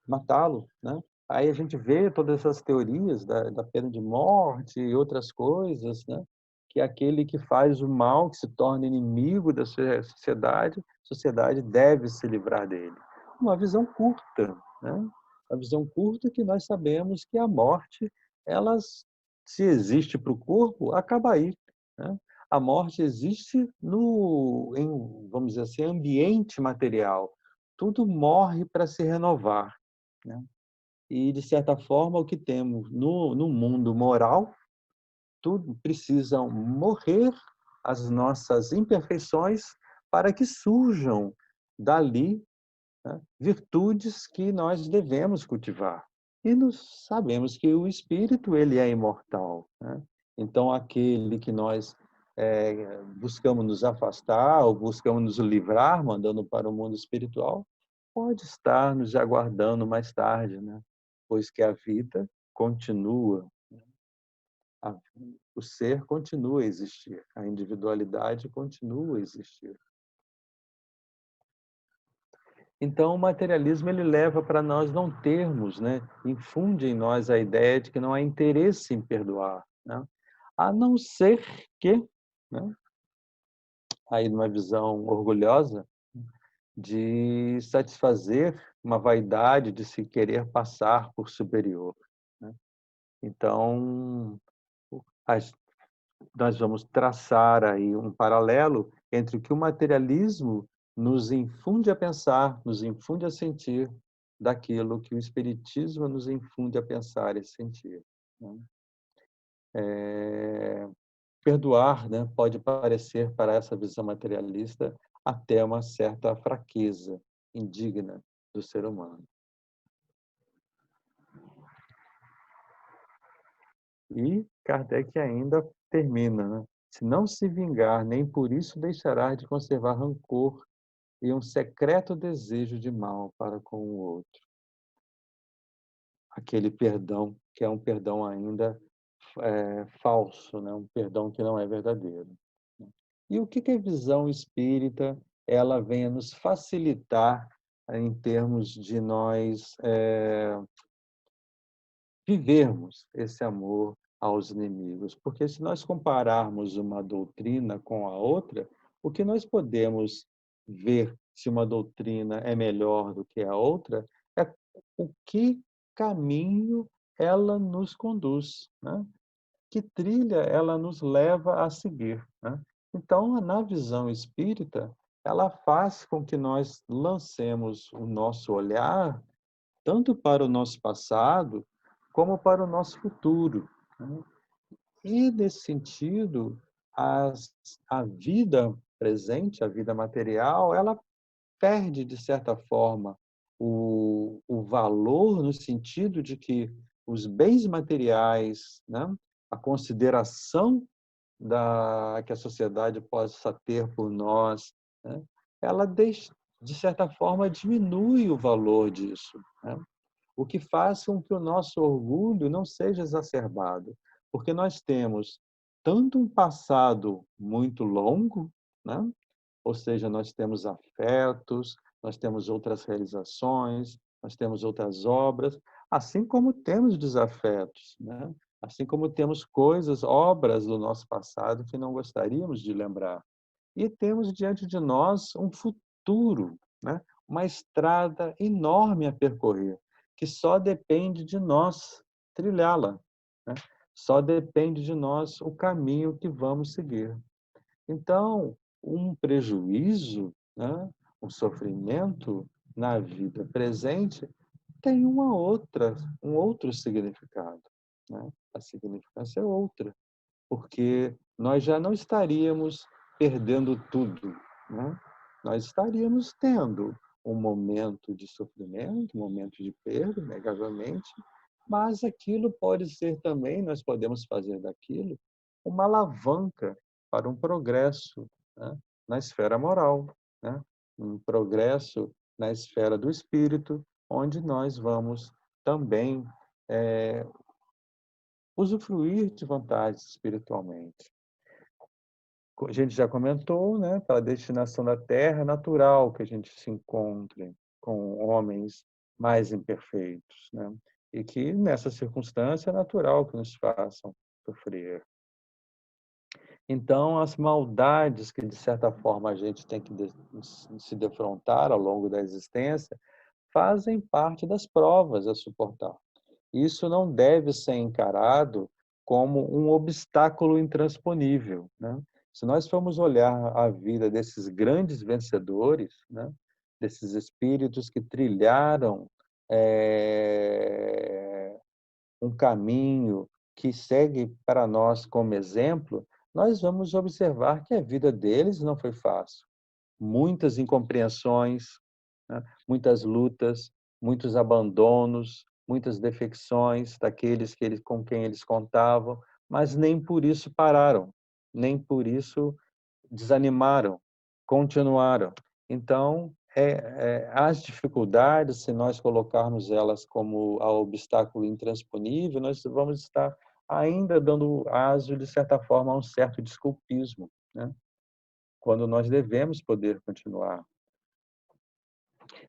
matá-lo, né? Aí a gente vê todas essas teorias da pena de morte e outras coisas, né? Que aquele que faz o mal, que se torna inimigo da sociedade, a sociedade deve se livrar dele. Uma visão curta, né? Uma visão curta que nós sabemos que a morte, elas, se existe para o corpo, acaba aí, né? A morte existe vamos dizer assim, ambiente material. Tudo morre para se renovar, né? E, de certa forma, o que temos no mundo moral, tudo precisa morrer as nossas imperfeições para que surjam dali, né, virtudes que nós devemos cultivar. E nós sabemos que o espírito ele é imortal, né? Então, aquele que nós buscamos nos afastar ou buscamos nos livrar, mandando para o mundo espiritual, pode estar nos aguardando mais tarde, né? Pois que a vida continua, a- o ser continua a existir, a individualidade continua a existir. Então, o materialismo ele leva para nós não termos, né, infunde em nós a ideia de que não há interesse em perdoar, né? A não ser que, né, aí numa visão orgulhosa, de satisfazer uma vaidade de se querer passar por superior, né? Então, as nós vamos traçar aí um paralelo entre o que o materialismo nos infunde a pensar, nos infunde a sentir, daquilo que o espiritismo nos infunde a pensar e sentir, né? Perdoar, né, pode parecer para essa visão materialista até uma certa fraqueza indigna do ser humano. E Kardec ainda termina, né? Se não se vingar, nem por isso deixará de conservar rancor e um secreto desejo de mal para com o outro. Aquele perdão que é um perdão ainda falso, né? Um perdão que não é verdadeiro, né? E o que a visão espírita ela vem a nos facilitar em termos de nós vivermos esse amor aos inimigos? Porque se nós compararmos uma doutrina com a outra, o que nós podemos ver se uma doutrina é melhor do que a outra é o que caminho ela nos conduz, né? Que trilha ela nos leva a seguir, né? Então, na visão espírita, ela faz com que nós lancemos o nosso olhar tanto para o nosso passado como para o nosso futuro, né? E, nesse sentido, a vida presente, a vida material, ela perde, de certa forma, o valor no sentido de que os bens materiais, né, a consideração que a sociedade possa ter por nós, né, ela de certa forma, diminui o valor disso, né? O que faz com que o nosso orgulho não seja exacerbado, porque nós temos tanto um passado muito longo, né? Ou seja, nós temos afetos, nós temos outras realizações, nós temos outras obras, assim como temos desafetos, né? Assim como temos coisas, obras do nosso passado que não gostaríamos de lembrar. E temos diante de nós um futuro, né? Uma estrada enorme a percorrer, que só depende de nós trilhá-la, né? Só depende de nós o caminho que vamos seguir. Então, um prejuízo, né, um sofrimento na vida presente tem um outro significado, né? A significância é outra, porque nós já não estaríamos perdendo tudo, né? Nós estaríamos tendo um momento de sofrimento, um momento de perda, negavelmente, mas aquilo pode ser também, nós podemos fazer daquilo uma alavanca para um progresso, né, na esfera moral, né? Um progresso na esfera do espírito, onde nós vamos também usufruir de vantagens espiritualmente. A gente já comentou, né, pela destinação da Terra, é natural que a gente se encontre com homens mais imperfeitos, né? E que, nessa circunstância, é natural que nos façam sofrer. Então, as maldades que, de certa forma, a gente tem que se defrontar ao longo da existência fazem parte das provas a suportar. Isso não deve ser encarado como um obstáculo intransponível, né? Se nós formos olhar a vida desses grandes vencedores, né, desses espíritos que trilharam um caminho que segue para nós como exemplo, nós vamos observar que a vida deles não foi fácil. Muitas incompreensões, né? Muitas lutas, muitos abandonos, muitas defecções daqueles com quem eles contavam, mas nem por isso pararam, nem por isso desanimaram, continuaram. Então, as dificuldades, se nós colocarmos elas como a obstáculo intransponível, nós vamos estar ainda dando aso, de certa forma, a um certo desculpismo, né? Quando nós devemos poder continuar.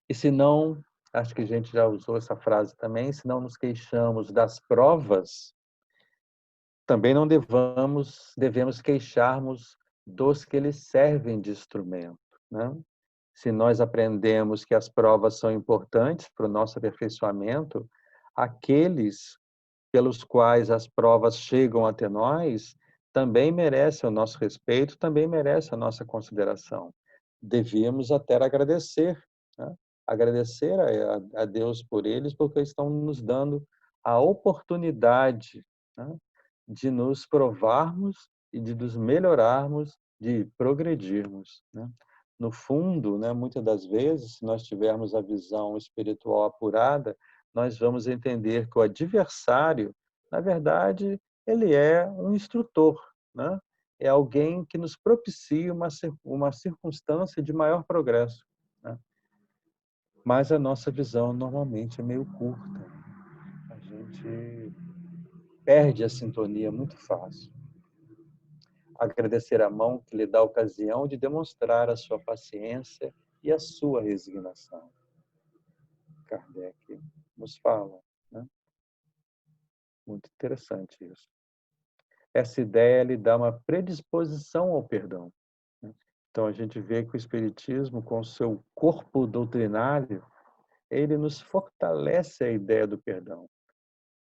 E se não, acho que a gente já usou essa frase também, se não nos queixamos das provas, também não devemos queixarmos dos que lhes servem de instrumento, né? Se nós aprendemos que as provas são importantes para o nosso aperfeiçoamento, aqueles pelos quais as provas chegam até nós também merecem o nosso respeito, também merecem a nossa consideração. Devíamos até agradecer, né? Agradecer a Deus por eles, porque estão nos dando a oportunidade, né, de nos provarmos e de nos melhorarmos, de progredirmos, né? No fundo, né, muitas das vezes, se nós tivermos a visão espiritual apurada, nós vamos entender que o adversário, na verdade, ele é um instrutor, né? É alguém que nos propicia uma circunstância de maior progresso, né? Mas a nossa visão normalmente é meio curta. A gente perde a sintonia muito fácil. Agradecer a mão que lhe dá a ocasião de demonstrar a sua paciência e a sua resignação. Kardec nos fala, né? Muito interessante isso. Essa ideia lhe dá uma predisposição ao perdão, né? Então a gente vê que o Espiritismo, com o seu corpo doutrinário, ele nos fortalece a ideia do perdão.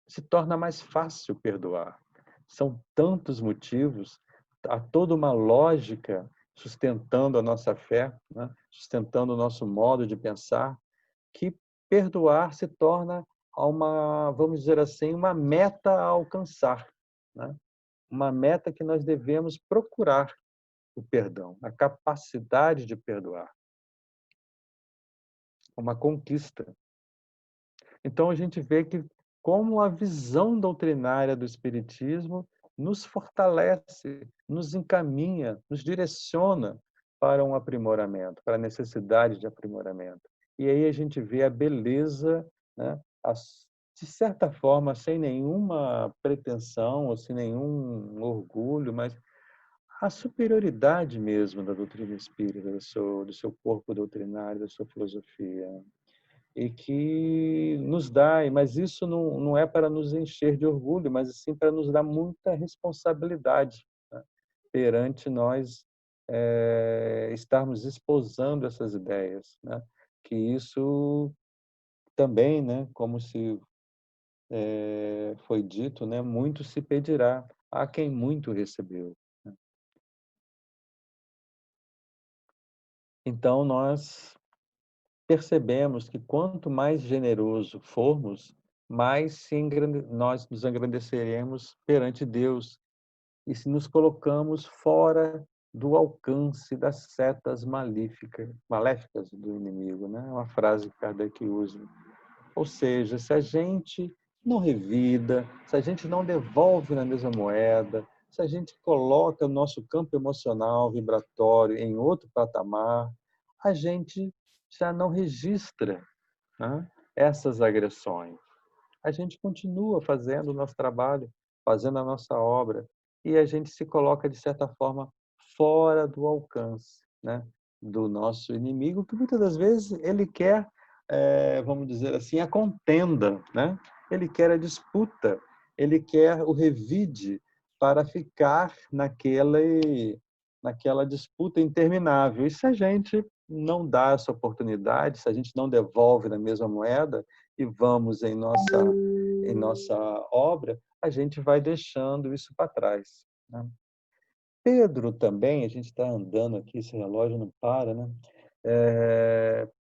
Se torna mais fácil perdoar. São tantos motivos, há toda uma lógica sustentando a nossa fé, né? Sustentando o nosso modo de pensar, que perdoar se torna uma, vamos dizer assim, uma meta a alcançar, né? Uma meta que nós devemos procurar o perdão, a capacidade de perdoar, uma conquista. Então a gente vê que como a visão doutrinária do Espiritismo nos fortalece, nos encaminha, nos direciona para um aprimoramento, para a necessidade de aprimoramento. E aí a gente vê a beleza, né, de certa forma, sem nenhuma pretensão ou sem nenhum orgulho, mas a superioridade mesmo da doutrina espírita, do seu corpo doutrinário, da sua filosofia. E que nos dá, mas isso não é para nos encher de orgulho, mas sim para nos dar muita responsabilidade, né, perante nós estarmos esposando essas ideias, né? Que isso também, né, como se foi dito, né, muito se pedirá a quem muito recebeu. Né? Então nós percebemos que quanto mais generoso formos, mais nós nos engrandeceremos perante Deus e se nos colocamos fora do alcance das setas maléficas do inimigo, né? É uma frase que Kardec usa. Ou seja, se a gente não revida, se a gente não devolve na mesma moeda, se a gente coloca o nosso campo emocional, vibratório em outro patamar, a gente já não registra, né, essas agressões. A gente continua fazendo o nosso trabalho, fazendo a nossa obra, e a gente se coloca, de certa forma, fora do alcance, né, do nosso inimigo, que muitas das vezes ele quer, vamos dizer assim, a contenda, né? Ele quer a disputa, ele quer o revide para ficar naquela disputa interminável. E se a gente não dá essa oportunidade, se a gente não devolve na mesma moeda, e vamos em nossa obra, a gente vai deixando isso para trás, né? Pedro também, a gente está andando aqui, esse relógio não para, né?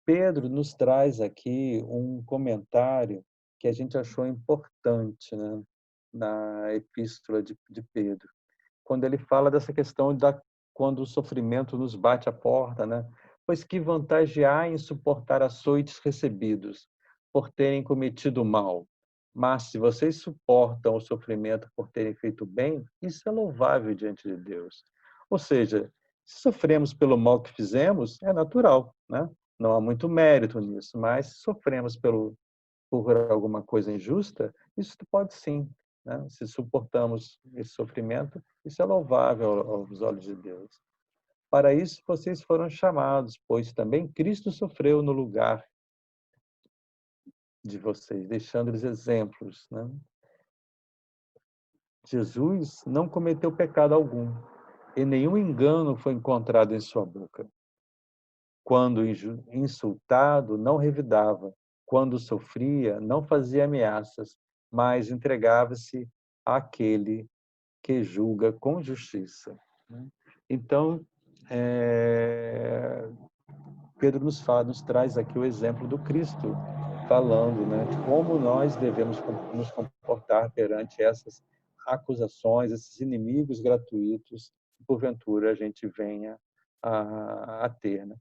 Pedro nos traz aqui um comentário que a gente achou importante, né, na epístola de Pedro, quando ele fala dessa questão quando o sofrimento nos bate à porta, né? Pois que vantagem há em suportar açoites recebidos por terem cometido o mal? Mas se vocês suportam o sofrimento por terem feito bem, isso é louvável diante de Deus. Ou seja, se sofremos pelo mal que fizemos, é natural, né? Não há muito mérito nisso, mas se sofremos por alguma coisa injusta, isso pode sim, né? Se suportamos esse sofrimento, isso é louvável aos olhos de Deus. Para isso vocês foram chamados, pois também Cristo sofreu no lugar de vocês, deixando-lhes exemplos, né? Jesus não cometeu pecado algum, e nenhum engano foi encontrado em sua boca. Quando insultado, não revidava. Quando sofria, não fazia ameaças, mas entregava-se àquele que julga com justiça. Então, Pedro nos traz aqui o exemplo do Cristo, falando, né, de como nós devemos nos comportar perante essas acusações, esses inimigos gratuitos, que porventura a gente venha a ter. Né?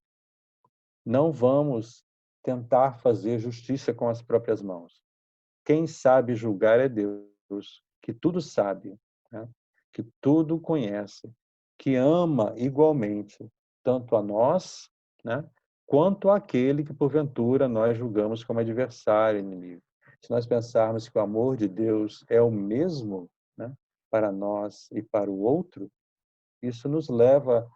Não vamos tentar fazer justiça com as próprias mãos. Quem sabe julgar é Deus, que tudo sabe, né? Que tudo conhece, que ama igualmente, tanto a nós, né, quanto àquele que, porventura, nós julgamos como adversário, inimigo. Se nós pensarmos que o amor de Deus é o mesmo, né, para nós e para o outro, isso nos leva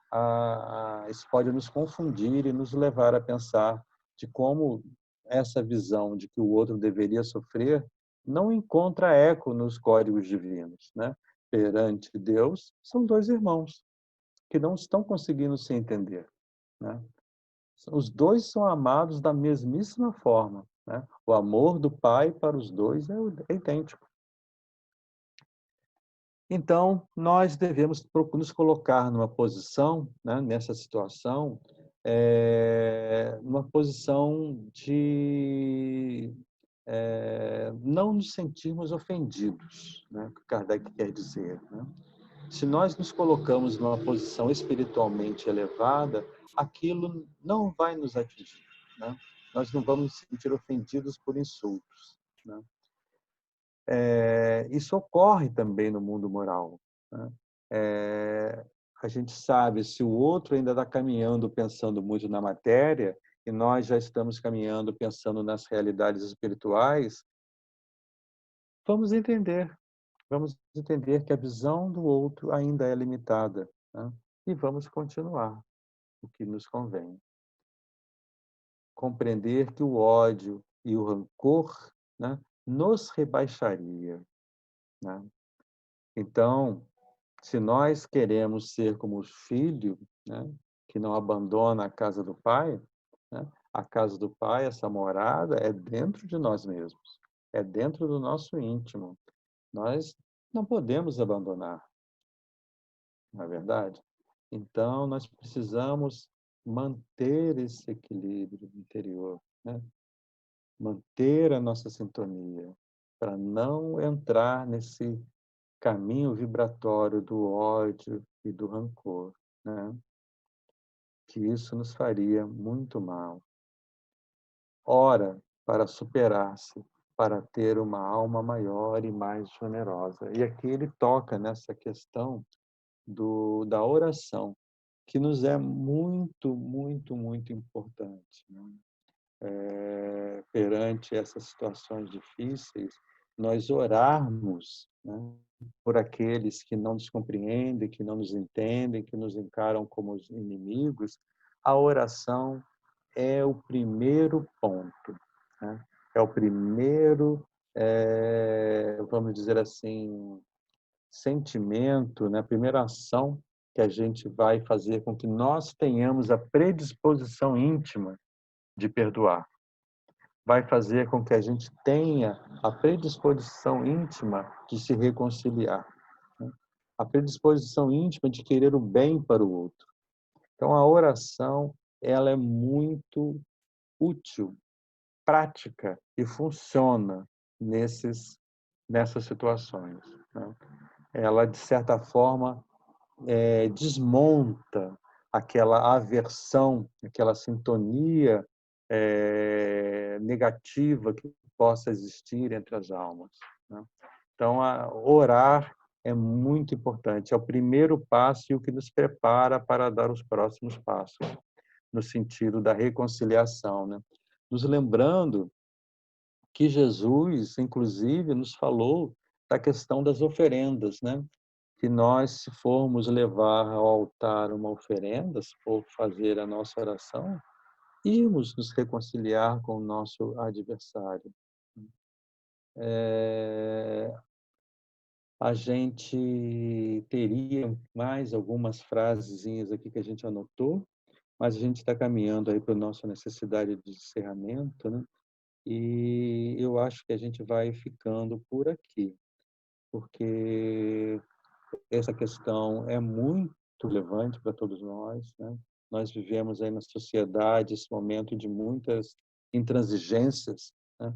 isso pode nos confundir e nos levar a pensar de como essa visão de que o outro deveria sofrer não encontra eco nos códigos divinos, né? Perante Deus, são dois irmãos que não estão conseguindo se entender, né? Os dois são amados da mesmíssima forma, né? O amor do Pai para os dois é idêntico. Então, nós devemos nos colocar numa posição, né, nessa situação, numa posição de não nos sentirmos ofendidos, né, o que Kardec quer dizer. Né? Se nós nos colocamos numa posição espiritualmente elevada, aquilo não vai nos atingir. Né? Nós não vamos nos sentir ofendidos por insultos. Né? Isso ocorre também no mundo moral. Né? a gente sabe se o outro ainda está caminhando pensando muito na matéria e nós já estamos caminhando pensando nas realidades espirituais, vamos entender. Vamos entender que a visão do outro ainda é limitada, né? E vamos continuar o que nos convém. Compreender que o ódio e o rancor, né, nos rebaixaria, né? Então, se nós queremos ser como o filho, né, que não abandona a casa do pai, né, a casa do pai, essa morada, é dentro de nós mesmos, é dentro do nosso íntimo. Nós não podemos abandonar, não é verdade? Então, nós precisamos manter esse equilíbrio interior, né? Manter a nossa sintonia, para não entrar nesse caminho vibratório do ódio e do rancor, né? Que isso nos faria muito mal. Ora, para superar-se, para ter uma alma maior e mais generosa. E aqui ele toca nessa questão da oração, que nos é muito, muito, muito importante, né? Perante essas situações difíceis, nós orarmos, né, por aqueles que não nos compreendem, que não nos entendem, que nos encaram como os inimigos. A oração é o primeiro ponto, né? É o primeiro, vamos dizer assim, sentimento, né? A primeira ação que a gente vai fazer com que nós tenhamos a predisposição íntima de perdoar. Vai fazer com que a gente tenha a predisposição íntima de se reconciliar, né? A predisposição íntima de querer o bem para o outro. Então, a oração, ela é muito útil, prática e funciona nessas situações, né? Ela, de certa forma, desmonta aquela aversão, aquela sintonia negativa que possa existir entre as almas, né? Então, orar é muito importante, é o primeiro passo e o que nos prepara para dar os próximos passos, no sentido da reconciliação, né? Nos lembrando que Jesus, inclusive, nos falou da questão das oferendas, né? Que nós, se formos levar ao altar uma oferenda, se for fazer a nossa oração, irmos nos reconciliar com o nosso adversário. A gente teria mais algumas frasezinhas aqui que a gente anotou, mas a gente está caminhando aí para a nossa necessidade de encerramento, né? E eu acho que a gente vai ficando por aqui, porque essa questão é muito relevante para todos nós, né? Nós vivemos aí na sociedade esse momento de muitas intransigências, né?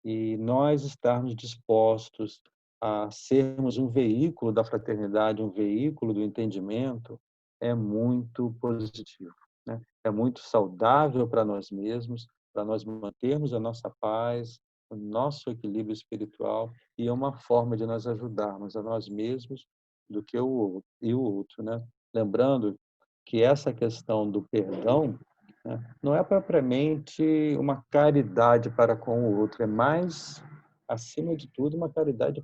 E nós estarmos dispostos a sermos um veículo da fraternidade, um veículo do entendimento, é muito positivo, né? É muito saudável para nós mesmos, para nós mantermos a nossa paz, o nosso equilíbrio espiritual, e é uma forma de nós ajudarmos a nós mesmos do que o outro, né? Lembrando que essa questão do perdão, né, não é propriamente uma caridade para com o outro, é mais, acima de tudo, uma caridade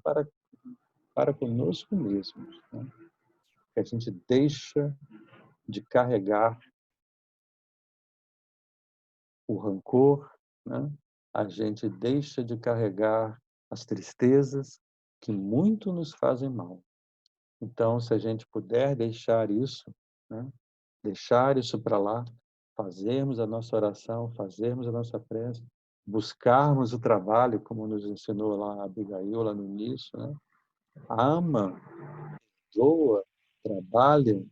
para conosco mesmos, né? Que a gente deixa de carregar o rancor, né? A gente deixa de carregar as tristezas que muito nos fazem mal. Então, se a gente puder deixar isso, né? Deixar isso para lá, fazermos a nossa oração, fazermos a nossa prece, buscarmos o trabalho, como nos ensinou lá a Abigail, lá no início, né? Ama, doa, trabalha,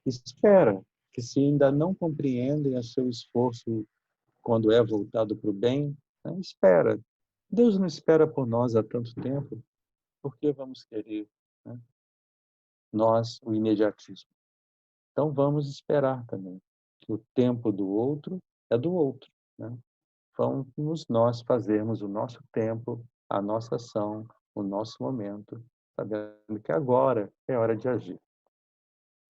espera, que se ainda não compreendem o seu esforço quando é voltado para o bem, né? Espera. Deus não espera por nós há tanto tempo, por que vamos querer, né? Nós, o imediatismo. Então, vamos esperar também, que o tempo do outro é do outro, né? Vamos nós fazermos o nosso tempo, a nossa ação, o nosso momento, sabendo que agora é hora de agir.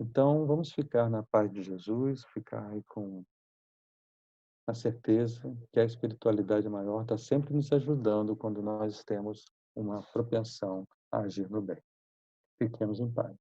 Então, vamos ficar na paz de Jesus, ficar aí com a certeza que a espiritualidade maior está sempre nos ajudando quando nós temos uma propensão a agir no bem. Fiquemos em paz.